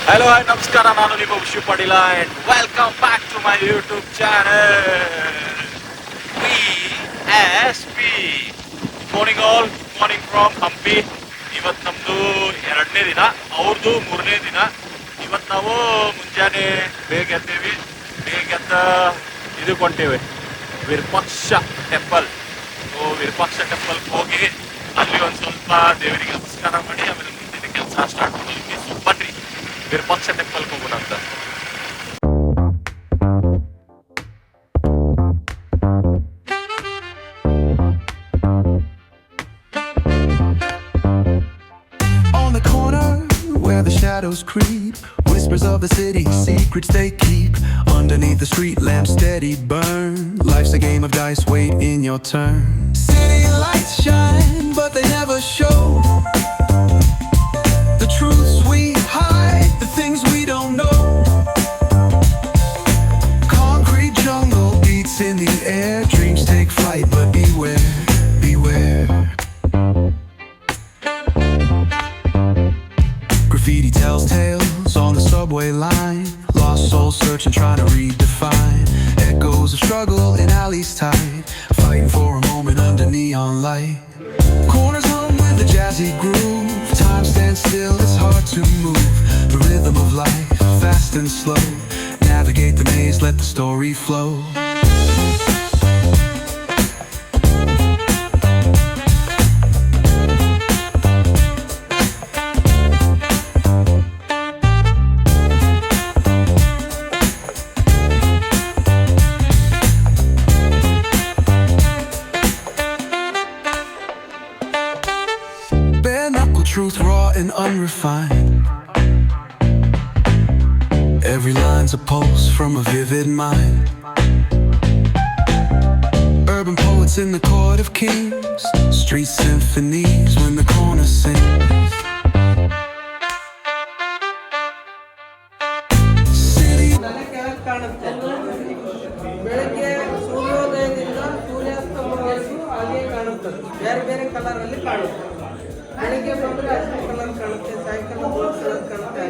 Hello hi ನಮಸ್ಕಾರ, ನಾನು ನಿಮ್ಮ Vishu Patil and welcome back to my YouTube channel PSP. Morning from Hampi. ಇವತ್ತು ನಮ್ಮದು 2ನೇ ದಿನ, ಅವ್ರದ್ದು 3ನೇ ದಿನ. ಇವತ್ತು ನಾವು ಮುಂಜಾನೆ ಬೇಗ ಎದ್ದೇವಿ. ಬೇಗ ಎದ್ದ ಇದಕ್ಕೆ ಹೊಂಟೇವೆ, ವಿರೂಪಾಕ್ಷ ಟೆಂಪಲ್. ವಿರೂಪಾಕ್ಷ ಟೆಂಪಲ್ಗೆ ಹೋಗಿ ಅಲ್ಲಿ ಒಂದು ಸ್ವಲ್ಪ ದೇವರಿಗೆ ನಮಸ್ಕಾರ ಮಾಡಿ ಆಮೇಲೆ ಮುಂದಿನ ಕೆಲಸ ಸ್ಟಾರ್ಟ್ ಮಾಡೋದಕ್ಕೆ. ಬನ್ರಿ ವಿರೂಪಾಕ್ಷ ಟೆಂಪಲ್ಗೆ ಹೋಗೋಣ ಅಂತ. Where the shadows creep, whispers of the city, secrets they keep. Underneath the street lamps steady burn. Life's a game of dice, wait in your turn. City lights shine, but they never show the truths we hide, the things we don't know. Concrete jungle beats in the air, dreams take flight, but beware, beware. Graffiti tells tales on the subway line. Lost souls searching, trying to redefine. Echoes of struggle in alleys tight, fighting for a moment under neon light. Corners hum with a jazzy groove. Time stands still, it's hard to move. The rhythm of life, fast and slow. Navigate the maze, let the story flow. Truth raw and unrefined. Every line's a pulse from a vivid mind. Urban poets in the court of kings, street symphonies when the corner sings. City ಬೆಳಗ್ಗೆ ಸೂರ್ಯೋದಯದಿಂದ ಸೂರ್ಯಾಸ್ತಮವರೆಗೂ ಹಾಗೆ ಕಾಣುತ್ತದೆ. ಬೇರೆ ಬೇರೆ colour ಅಲ್ಲಿ ಕಾಣುತ್ತೆ. ಬೆಳಿಗ್ಗೆ ಬಂದರೆ ಹಸಿರು ಕಲರ್ ಕಾಣುತ್ತೆ, ಸಾಯಂಕಾಲ ಬ್ಲೂ ಕಲರ್ ಕಾಣುತ್ತೆ.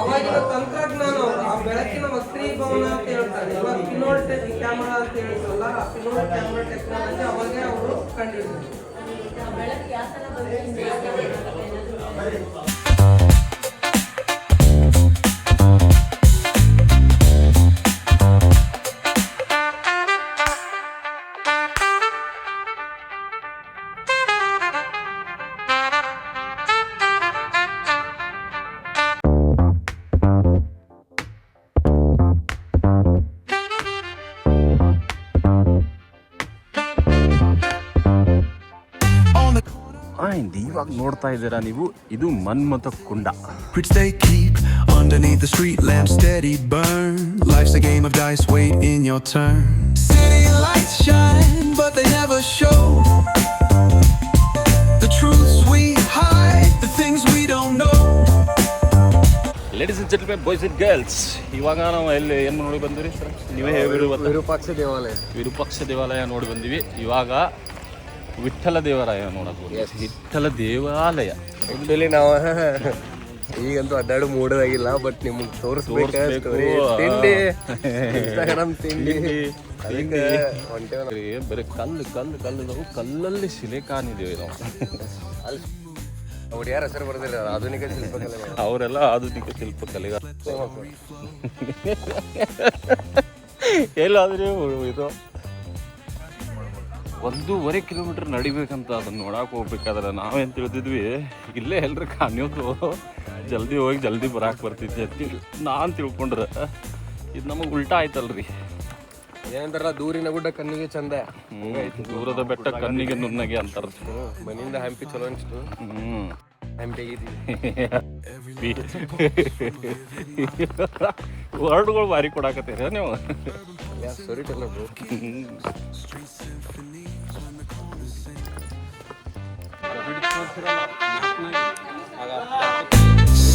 ಅವಾಗಿನ ತಂತ್ರಜ್ಞಾನ, ಆ ಬೆಳಕಿನ ವಕ್ರೀಭವನ ಅಂತ ಹೇಳ್ತಾರೆ. ಇವಾಗ ಪಿನೋಲ್ ಕ್ಯಾಮರಾ ಅಂತ ಹೇಳಿದ್ರಲ್ಲ, ಆ ಪಿನೋಲ್ ಕ್ಯಾಮರಾ ಟೆಕ್ನಾಲಜಿ ಅವಾಗೇ ಅವರು ಕಂಡಿದ್ರು. ಇವಾಗ ನೋಡ್ತಾ ಇದ್ದೀರಾ ನೀವು, ಇದು ಮನ್ಮಥ ಕುಂಡ. they keep underneath the street lamps steady burn. Life's a game of dice, wait in your turn. City lights shine, but they never show the truths we hide, the things we don't know. Ladies and gentlemen, boys and girls, ಇವಾಗ ನಾವು ಎಲ್ಲಿ ಏನು ನೋಡಿ ಬಂದಿರಿ sir? ನೀವೇ ಹೇಳ್ಬಿಡಿ. ವಿರೂಪಾಕ್ಷ ದೇವಾಲಯ ನೋಡಿ ಬಂದಿವಿ. ಇವಾಗ ವಿಠ್ಠಲ ದೇವರಾಯ ನೋಡೋದು. ವಿಠ್ಠಲ ದೇವಾಲಯ ಆಕ್ಚುಲಿ ನಾವು ಈಗಂತೂ ಅಡ್ಡಾಡು ಮೂಡೋದಾಗಿಲ್ಲ, ಬಟ್ ನಿಮ್ಗೆ ತೋರಿಸ್ಬೇಕು. ತಿಂಡಿ ಇನ್ಸ್ಟಾಗ್ರಾಮ್ ತಿಂಡಿ ಬರೀ ಕಲ್ಲು ಕಲ್ಲಲ್ಲಿ ಶಿಲೆ ಕಾಣಿದ್ದೇವೆ ನಾವು. ಅಲ್ಲಿ ಅವ್ರು ಯಾರು ಹೆಸರು ಬರ್ದಿಲ್ಲ, ಆಧುನಿಕ ಶಿಲ್ಪಕಲೆ. ಅವರೆಲ್ಲ ಆಧುನಿಕ ಶಿಲ್ಪಕಲೆ. ಎಲ್ಲಾದ್ರೂ ಇದು 1.5 ಕಿಲೋಮೀಟರ್ ನಡಿಬೇಕಂತ. ಅದನ್ನ ನೋಡಕ್ಕೆ ಹೋಗ್ಬೇಕಾದ್ರೆ ನಾವೇನು ತಿಳಿದಿದ್ವಿ, ಇಲ್ಲೇ ಎಲ್ರು ಕಾಣಿಯೋದು, ಜಲ್ದಿ ಹೋಗಿ ಜಲ್ದಿ ಬರಾಕ್ ಬರ್ತಿದ್ದೆ ಅಂತ ನಾನು ತಿಳ್ಕೊಂಡ್ರೆ ಇದು ನಮಗೆ ಉಲ್ಟಾ ಆಯ್ತಲ್ರಿ. ಏನಂತಾರಲ್ಲ, ದೂರಿನ ಗುಡ್ಡ ಕಣ್ಣಿಗೆ ಚಂದ, ದೂರದ ಬೆಟ್ಟ ಕಣ್ಣಿಗೆ ನುಣ್ಣಗೆ ಅಂತಾರ. ಮನೆಯಿಂದ ಹಂಪಿ ಚಲೋ ಅನಿಸ್ತು. ಹಂಪಿಗಿದ್ದೀವಿ. ವರ್ಡ್ಗಳು ಭಾರಿ ಕೊಡಾಕತ್ತೀರ ನೀವು. ಸರಿ ಟೆಲ್ಲ bro.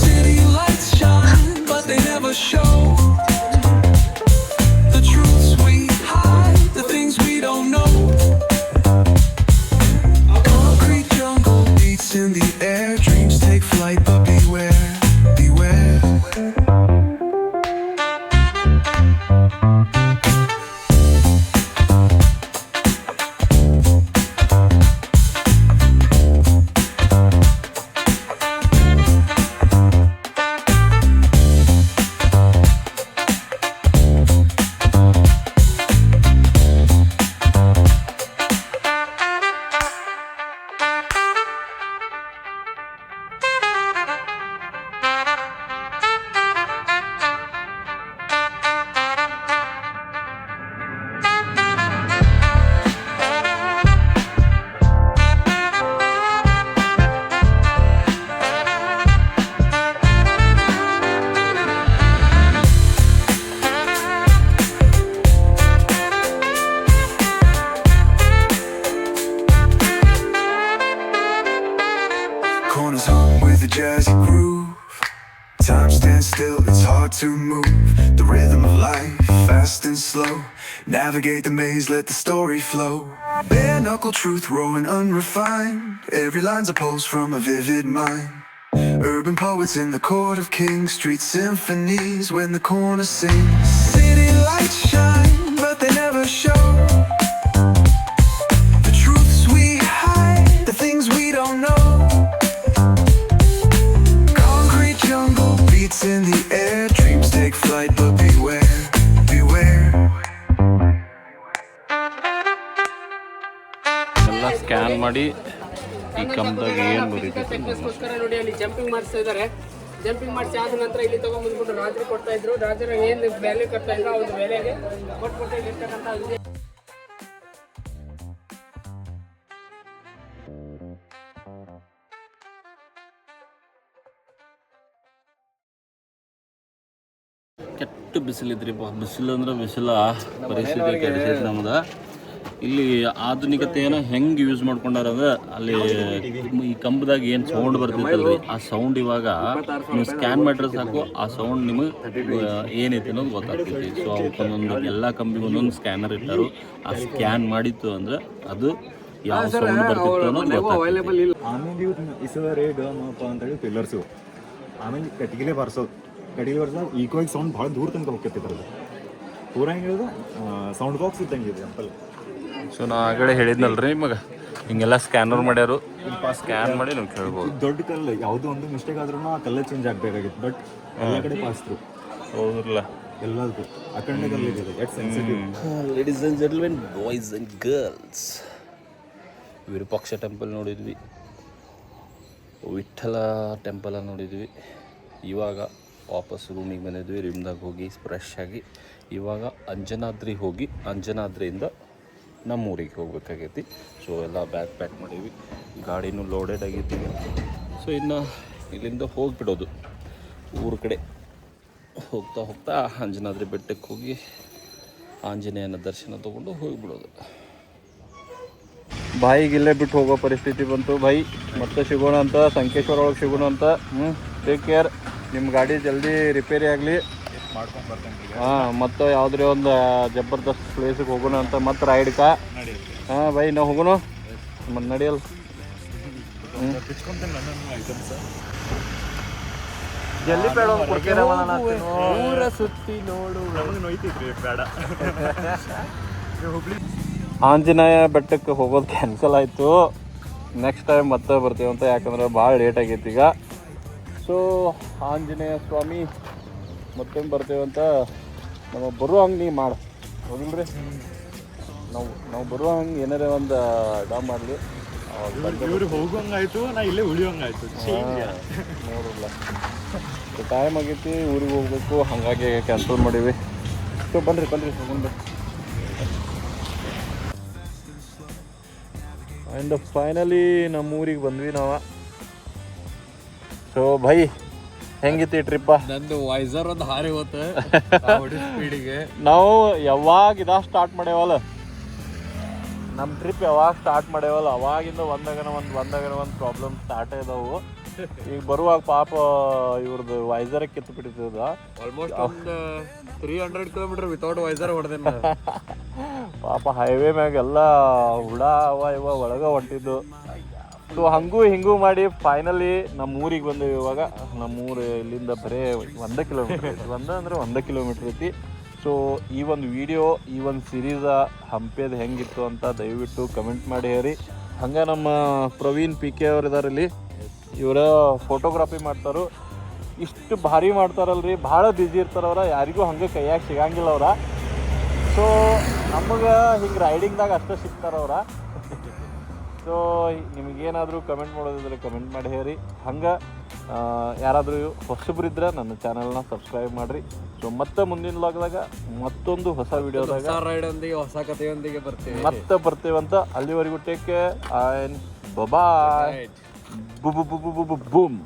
City lights shine, but they never show the truths we hide, the things we don't know. the jazzy groove. Time stands still, it's hard to move. The rhythm of life, fast and slow. Navigate the maze, let the story flow. Bare knuckle truth, raw and unrefined. Every line's a pulse from a vivid mind. Urban poets in the court of kings. Street symphonies when the corner sings. City lights shine, but they never show the truths we hide, the things we don't know. Concrete jungle beats in the air. Dreams take flight, but beware, beware. ಎಲ್ಲ scan ಮಾಡಿ ಈ ಕಂಬದಾಗ ಏನು ಬರೀತೈತೆ ಫಿಟ್ನೆಸ್ಗೋಸ್ಕರ ನೋಡಿ ಅಲ್ಲಿ jumping ಮಾಡಿಸ್ತಾ ಇದ್ದಾರೆ. Jumping ಮಾಡಿಸಿ ಆದ ನಂತರ ಇಲ್ಲಿ ತಗೊಂಡ್ಬಂದ್ಬಿಟ್ಟು ರಾಜರು ಕೊಡ್ತಾ ಇದ್ರು. ರಾಜರ ಏನು ವ್ಯಾಲ್ಯೂ ಕೊಡ್ತಾ ಇದ್ರು ಆ ಒಂದು ಬೆಲೆಗೆ ಕೊಟ್ಬಿಟ್ಟು ಇರ್ತಕ್ಕಂಥ ಇದೆ. ಕೆಟ್ಟ ಬಿಸಿಲಿದ್ರಿ ಬಿಸಿಲು ಅಂದ್ರೆ ಬಿಸಿಲ ಪರಿಸ್ಥಿತಿ ಕೆಡಿಸೈತೆ ನಮ್ದು. ಇಲ್ಲಿ ಆಧುನಿಕತೆಯನ್ನು ಹೆಂಗೆ ಯೂಸ್ ಮಾಡ್ಕೊಂಡಾರ ಅಂದ್ರೆ ಅಲ್ಲಿ ಈ ಕಂಬದಾಗ ಏನು ಸೌಂಡ್ ಬರ್ತೈತಲ್ರಿ ಆ ಸೌಂಡ್ ಇವಾಗ ನೀವು ಸ್ಕ್ಯಾನ್ ಮಾಡಿದ್ರೆ ಸಾಕು ಆ ಸೌಂಡ್ ನಿಮಗೆ ಏನೈತಿ ಅನ್ನೋದು ಗೊತ್ತಾಗ್ತೈತಿ. ಸೊ ಅವಕ್ಕೊಂದೊಂದು ಎಲ್ಲ ಕಂಬಿಗೆ ಒಂದೊಂದು ಸ್ಕ್ಯಾನರ್ ಇಟ್ಟಾರು. ಆ ಸ್ಕ್ಯಾನ್ ಮಾಡಿತ್ತು ಅಂದ್ರೆ ಅದು ಯಾವ ಸೌಂಡ್ ಬರ್ತಿತ್ತು ಅನ್ನೋದು ಗೊತ್ತಾಗ್ತೈತಿ. ಆಮೇಲೆ ಇಸವರೇ ಗಮಪ ಅಂತೇಳಿ ಪಿಲ್ಲರ್ಸು ಆಮೇಲೆ ಕಟ್ಟಿಗೆಲೆ ಬರ್ಸೋದು. ಕಟ್ಟಿಗೆ ಬರ್ಸೋದು ಈಕ್ವಾಗಿ ಸೌಂಡ್ ಭಾಳ ದೂರ ತನಕ ಹೋಗ್ತಿರ್ತದೆ. ಪೂರ ಹೆಂಗೆ ಹೇಳೋದು ಸೌಂಡ್ ಬಾಕ್ಸ್ ಇದ್ದಂಗೆ ಇದೆ ಅಂಪಲ್. ಸೊ ನಾ ಆಗಲೇ ಹೇಳಿದ್ನಲ್ರಿ ನಿಮಗೆ ಹಿಂಗೆಲ್ಲ ಸ್ಕ್ಯಾನರ್ ಮಾಡ್ಯಾರು. ಸ್ಕ್ಯಾನ್ ಮಾಡಿ ನೀವು ಕೇಳ್ಬೋದು. ದೊಡ್ಡ ಕಲ್ಲು ಯಾವುದೋ ಒಂದು ಮಿಸ್ಟೇಕ್ ಆದ್ರೂ ಆ ಕಲ್ಲೇ ಚೇಂಜ್ ಆಗಬೇಕಾಗಿತ್ತು. ಬಟ್ ಎಲ್ಲ ಕಡೆ ಪಾಸ್ತ್ರು ಹೌದ್ರಲ್ಲ ಎಲ್ಲದಕ್ಕೂ ಆ ಕಡೆ ಕಲ್ಲಿದೆ. ಎಟ್ sensitive. Ladies and gentlemen, boys and girls, Virupaksha temple ನೋಡಿದ್ವಿ, ವಿಠ್ಠಲ ಟೆಂಪಲ ನೋಡಿದ್ವಿ. ಇವಾಗ ವಾಪಸ್ ರೂಮಿಗೆ ಬಂದಿದ್ವಿ. ರೂಮ್ದಾಗ ಹೋಗಿ ಫ್ರೆಶ್ ಆಗಿ ಇವಾಗ ಅಂಜನಾದ್ರಿ ಹೋಗಿ ಅಂಜನಾದ್ರಿಯಿಂದ ನಮ್ಮೂರಿಗೆ ಹೋಗ್ಬೇಕಾಗೈತಿ. ಸೊ ಎಲ್ಲ ಬ್ಯಾಗ್ ಪ್ಯಾಕ್ ಮಾಡೀವಿ. ಗಾಡಿನೂ ಲೋಡೆಡ್ ಆಗೈತಿ. ಸೊ ಇನ್ನು ಇಲ್ಲಿಂದ ಹೋಗಿಬಿಡೋದು ಊರ ಕಡೆ. ಹೋಗ್ತಾ ಹೋಗ್ತಾ ಅಂಜನಾದ್ರಿ ಬೆಟ್ಟಕ್ಕೆ ಹೋಗಿ ಆಂಜನೇಯನ ದರ್ಶನ ತೊಗೊಂಡು ಹೋಗಿಬಿಡೋದು. ಬಾಯಿಗೆ ಇಲ್ಲೇ ಬಿಟ್ಟು ಹೋಗೋ ಪರಿಸ್ಥಿತಿ ಬಂತು ಬಾಯಿ. ಮತ್ತೆ ಸಿಗೋಣ ಅಂತ ಸಂಕೇಶ್ವರ ಒಳಗೆ ಸಿಗೋಣ ಅಂತ. Take care. ನಿಮ್ಮ ಗಾಡಿ ಜಲ್ದಿ ರಿಪೇರಿ ಆಗಲಿ. ಮಾಡ್ಕೊಂಡು ಬರ್ತೀನಿ. ಹಾಂ ಮತ್ತು ಯಾವುದೇ ಒಂದು ಜಬರ್ದಸ್ತ್ ಪ್ಲೇಸಿಗೆ ಹೋಗೋಣ ಅಂತ ಮತ್ತೆ ರೈಡ್ಗೆ. ಹಾಂ ಬೈ ನಾವು ಹೋಗೋಣ ಮತ್ತೆ ನಡೆಯಲ್ಲ. ಜಲ್ದಿ ಬೇಡ ಊರ ಸುತ್ತಿ ನೋಡು. ಬೇಡ ಆಂಜನೇಯ ಬೆಟ್ಟಕ್ಕೆ ಹೋಗೋದು ಕ್ಯಾನ್ಸಲ್ ಆಯಿತು. ನೆಕ್ಸ್ಟ್ ಟೈಮ್ ಮತ್ತೆ ಬರ್ತೀವಿ ಅಂತ, ಯಾಕಂದ್ರೆ ಭಾಳ ಲೇಟ್ ಆಗೈತಿ ಈಗ. ಸೊ ಆಂಜನೇಯ ಸ್ವಾಮಿ ಮತ್ತೊಮ್ಮೆ ಬರ್ತೇವಂತ ನಮ್ಮ ಬರೋ ಹಂಗೆ ನೀ ಮಾಡು ಹೋಗಿಲ್ರಿ. ನಾವು ಬರೋ ಹಂಗೆ ಏನಾರೇ ಒಂದು ಡಾಮ್ ಮಾಡಲಿ. ಇವ್ರು ಹೋಗೋಂಗಾಯ್ತು, ನಾ ಇಲ್ಲೇ ಉಳಿಯೋಂಗಾಯ್ತು. ನೋಡಿಲ್ಲ ಟೈಮ್ ಆಗೈತಿ, ಊರಿಗೆ ಹೋಗ್ಬೇಕು. ಹಾಗಾಗಿ ಕ್ಯಾನ್ಸಲ್ ಮಾಡೀವಿ. ಸೊ ಬನ್ರಿ ಹೋಗೋಣ. ಆ್ಯಂಡ್ ಫೈನಲಿ ನಮ್ಮ ಊರಿಗೆ ಬಂದ್ವಿ ನಾವು. ಸೊ ಭೈ ಹೆಂಗಿತ್ತು ಈ ಟ್ರಿಪ್ಪ? ನಂದು ವೈಸರ್ ಒಂದು ಹಾರಿ ಹೋತ ಸ್ಪೀಡಿಗೆ. ನಾವು ಯಾವಾಗ ಸ್ಟಾರ್ಟ್ ಮಾಡ್ಯಾವಲ್ಲ, ನಮ್ಮ ಟ್ರಿಪ್ ಯಾವಾಗ ಸ್ಟಾರ್ಟ್ ಮಾಡ್ಯಾವಲ್ಲ ಅವಾಗಿಂದ ಒಂದಾಗನ ಒಂದು ಪ್ರಾಬ್ಲಮ್ ಸ್ಟಾರ್ಟ್ ಇದಾವು. ಈಗ ಬರುವಾಗ ಪಾಪ ಇವ್ರದ್ದು ವೈಸರ್ ಕಿತ್ತು ಬಿಟ್ಟಿರ್ತದ. ಆಲ್ಮೋಸ್ಟ್ ಒಂದು 300 ಕಿಲೋಮೀಟರ್ ವಿತೌಟ್ ವೈಸರ್ ಹೊಡೆದೇನೆ. ಪಾಪ ಹೈವೇ ಮ್ಯಾಗೆಲ್ಲ ಹುಡ ಇವ ಒಳಗೆ ಹೊಂಟಿದ್ದು. ಸೊ ಹಂಗೂ ಹಿಂಗೂ ಮಾಡಿ ಫೈನಲಿ ನಮ್ಮ ಊರಿಗೆ ಬಂದೇವಿ. ಇವಾಗ ನಮ್ಮೂರು ಇಲ್ಲಿಂದ ಬರೀ 1 ಕಿಲೋಮೀಟ್ರ್ ಐತಿ. 1 ಕಿಲೋಮೀಟ್ರ್ ಐತಿ. ಸೊ ಈ ಒಂದು ವಿಡಿಯೋ, ಈ ಒಂದು ಸೀರೀಸ ಹಂಪಿಯದು ಹೆಂಗಿತ್ತು ಅಂತ ದಯವಿಟ್ಟು ಕಮೆಂಟ್ ಮಾಡಿ ಹೇಳಿ. ಹಂಗೆ ನಮ್ಮ ಪ್ರವೀಣ್ PK ಅವ್ರು ಇದ್ದಾರೆ ಇಲ್ಲಿ. ಇವರ ಫೋಟೋಗ್ರಫಿ ಮಾಡ್ತಾರೋ. ಇಷ್ಟು ಭಾರಿ ಮಾಡ್ತಾರಲ್ರಿ, ಭಾಳ ಬ್ಯುಸಿ ಇರ್ತಾರವ್ರ. ಯಾರಿಗೂ ಹಂಗೆ ಕೈಯಾಗ ಸಿಗಂಗಿಲ್ಲ ಅವ್ರ. ಸೊ ನಮಗೆ ಹಿಂಗೆ ರೈಡಿಂಗ್ದಾಗ ಅಷ್ಟೇ ಸಿಗ್ತಾರವ್ರ. ಸೊ ನಿಮಗೇನಾದರೂ ಕಮೆಂಟ್ ಮಾಡೋದಿದ್ರೆ ಕಮೆಂಟ್ ಮಾಡಿ ಹೇಳಿ. ಹಂಗೆ ಯಾರಾದರೂ ಹೊಸಬ್ರಿದ್ರೆ ನನ್ನ ಚಾನಲ್ನ ಸಬ್ಸ್ಕ್ರೈಬ್ ಮಾಡಿರಿ. ಸೊ ಮತ್ತೆ ಮುಂದಿನ ಲಾಗ್ದಾಗ ಮತ್ತೊಂದು ಹೊಸ ವಿಡಿಯೋದಾಗ ರೈಡೊಂದಿಗೆ ಹೊಸ ಕಥೆಯೊಂದಿಗೆ ಮತ್ತೆ ಬರ್ತೇವಂತ. ಅಲ್ಲಿವರೆಗೂ take care and bye. Boom.